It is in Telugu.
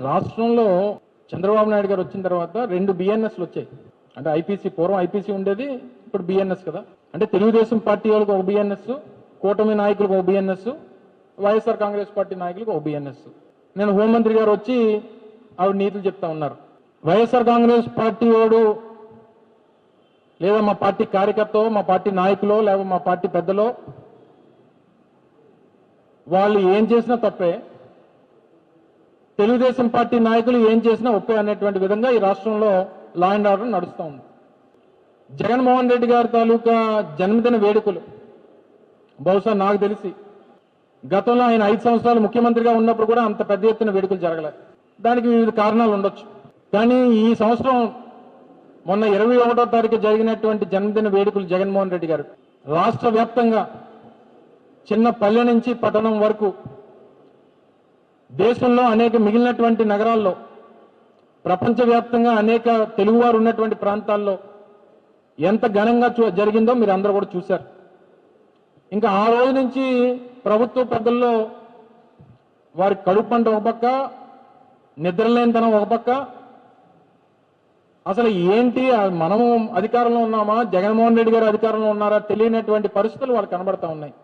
రాష్ట్రంలో చంద్రబాబు నాయుడు గారు వచ్చిన తర్వాత 2 బిఎన్ఎస్లు వచ్చాయి. అంటే ఐపీసీ, పూర్వం ఐపీసీ ఉండేది, ఇప్పుడు బిఎన్ఎస్ కదా. అంటే తెలుగుదేశం పార్టీ వాళ్ళకి ఒక బిఎన్ఎస్, కూటమి నాయకులకు ఒక బిఎన్ఎస్, వైఎస్ఆర్ కాంగ్రెస్ పార్టీ నాయకులకు ఒక బిఎన్ఎస్. నేను హోంమంత్రి గారు వచ్చి ఆవిడ నీతులు చెప్తా ఉన్నారు. వైఎస్ఆర్ కాంగ్రెస్ పార్టీ వాడు లేదా మా పార్టీ కార్యకర్త, మా పార్టీ నాయకులో, లేదా మా పార్టీ పెద్దలో వాళ్ళు ఏం చేసినా తప్పే, తెలుగుదేశం పార్టీ నాయకులు ఏం చేసినా ఒప్పే అనేటువంటి విధంగా ఈ రాష్ట్రంలో లా అండ్ ఆర్డర్ నడుస్తూ ఉంది. జగన్మోహన్ రెడ్డి గారి తాలూకా జన్మదిన వేడుకలు బహుశా నాకు తెలిసి గతంలో ఆయన 5 సంవత్సరాలు ముఖ్యమంత్రిగా ఉన్నప్పుడు కూడా అంత పెద్ద ఎత్తున వేడుకలు జరగలేదు. దానికి వివిధ కారణాలు ఉండొచ్చు. కానీ ఈ సంవత్సరం మొన్న 21వ తారీఖు జరిగినటువంటి జన్మదిన వేడుకలు జగన్మోహన్ రెడ్డి గారు రాష్ట్ర వ్యాప్తంగా చిన్న పల్లె నుంచి పట్టణం వరకు దేశంలో అనేక మిగిలినటువంటి నగరాల్లో, ప్రపంచవ్యాప్తంగా అనేక తెలుగువారు ఉన్నటువంటి ప్రాంతాల్లో ఎంత ఘనంగా జరిగిందో మీరు అందరూ కూడా చూశారు. ఇంకా ఆ రోజు నుంచి ప్రభుత్వ పెద్దల్లో వారి కడుపు పంట ఒక పక్క, నిద్రలేనితనం ఒక పక్క, అసలు ఏంటి మనము అధికారంలో ఉన్నామా, జగన్మోహన్ రెడ్డి గారు అధికారంలో ఉన్నారా తెలియనటువంటి పరిస్థితులు వాళ్ళు కనబడతా ఉన్నాయి.